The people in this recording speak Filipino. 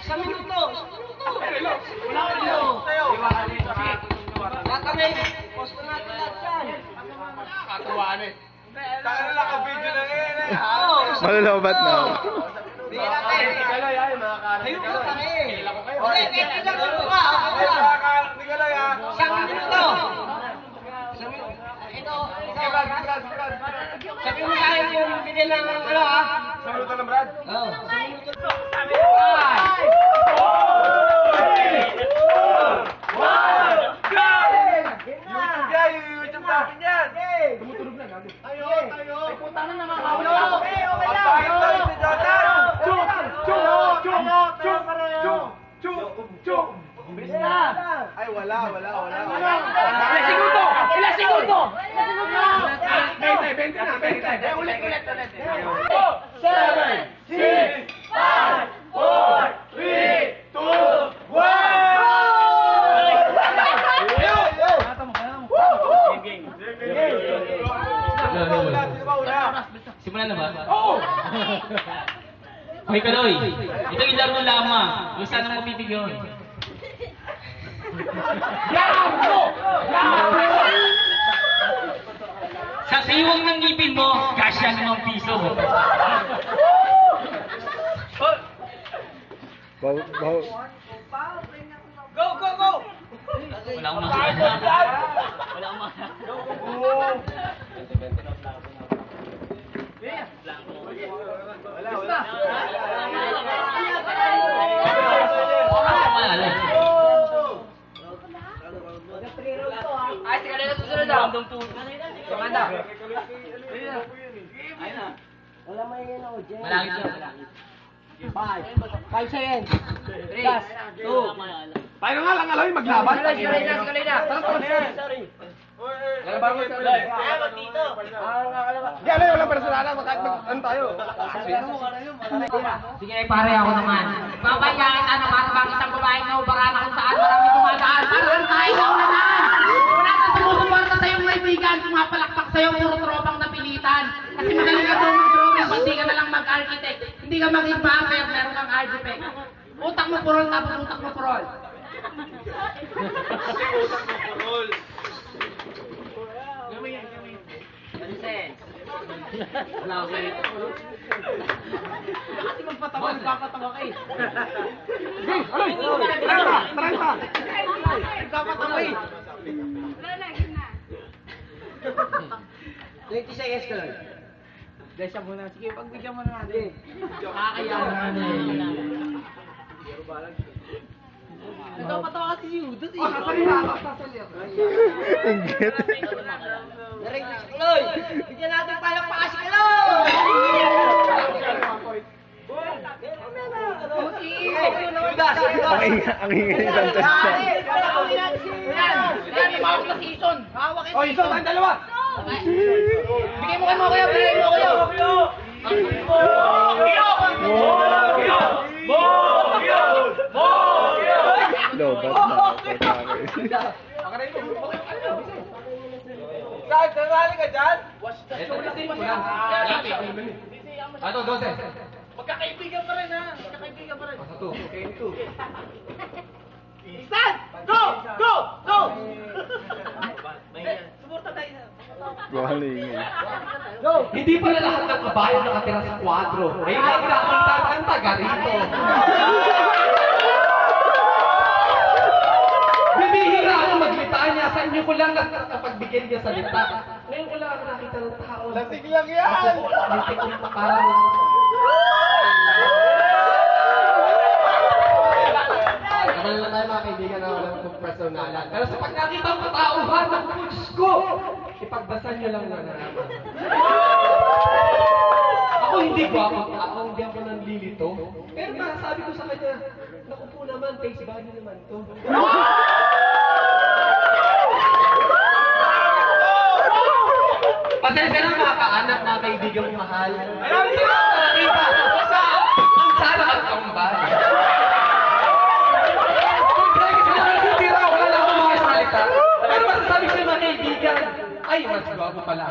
Sa minuto. Wala ka dito. Kami, posto natin lahat yan. Katuwaan eh. Taka na naka-video na ngayon eh. Malalabat na. Bigyan natin. Kaloy ay, mga kaarap. Kayo po tayo eh. Kailan ko kayo. Okay, pwede lang ito ka. Ay, mga kaarap ni Kaloy ah. Isang minuto. Ito, sabi mo tayo yung bigyan ng ano ha? Sa minuto ng Brad? Oo. Sa minuto. YouTube natin yan! Tumutunog na, gabi. Tayo! Ay, puta na naman ako! Okay lang! Chuk! Bilis na! Ay, wala. Ilang segundo! 20 na! Ulit! 7, 6, 5, 4, 3, 2, 1! Simulan na ba? Oo! Hoy, Kaloy! Ito yung laro lamang. Kung saan ang mapipigyon. Sa siwang ng ngipin mo, kasya ng piso. Baw. Go! Wala akong makakita. Wala akong makakita. Ay, sige na susunod daw. Kamanda. Ayun na. Wala may yan ako, Jen. Malangit siya. 5 seconds. 3, 2. Tayo nga lang, Aloy, maglaban. Kalay na. Sorry. Laban mo sa Aloy. Hindi, Aloy, walang personalan. Ano tayo? Sige, pare ako naman. Babayaran ka naman bang isang babaeng naubaran kung saan marami tumadaan. Parang tayo na unahan. Wala kang sumusuporta sa iyong kaibigan. Pumapalakpak sa iyo, puro tropang napilitan. Kasi magaling ka drawing, hindi ka na lang mag-architect. Hindi ka maging buffer, meron kang architect. Utak mo purol, tapos utak mo purol. Kasi magpatawa, nagpapatawa ka eh. Aloy, 30. Nagpapatawa eh. 20 seconds ka lang. Dahil siya muna. Sige, pagbigyan mo na natin. Kakayanan na eh. Nagpapatawa kasi si Udot eh. Inggit. Narinig si Kaloy. Bigyan natin palakpakan si Kaloy. Ang ingay ng Sanchez na. Yan, yung mawak na season. Hawak Oh, isa tayong dalawa. Bigay mo kay mo kuya, bigay mo kuya. Lobat na. Saan? Sarali ka dyan? Ano, 12. Magkakaibigan pa rin ha. Magkakaibigan pa rin. Sa 2. Isan! Go! Suporta tayo na. Bawal na ingay. Hindi pala lahat ng kabayan nakatira sa 4. May nagkakuntan ang taga rito. Bibihira ako maglitanya. Sa inyo ko lang nagpagbigyan niya sa lita. Ngayon ko lang ako nakita ng tao. Lasing lang yan! Hindi ko parang... Naman lang tayo mga kaibigan na walang personalan. Pero sa pagkakita ng katauhan ng Diyos ko, ipagdasal niyo lang na naman. Ako hindi gwapo. Ako hindi ako nanlilito. Pero sabi ko sa kanya, naku po naman, face value naman to. Pasensya na mga kaanak, mga kaibigan mo mahal. Ayun, nakita. Ang sana at kambal. Pero masasabi ko yung mga kaibigan, ay, mas gwapo pala.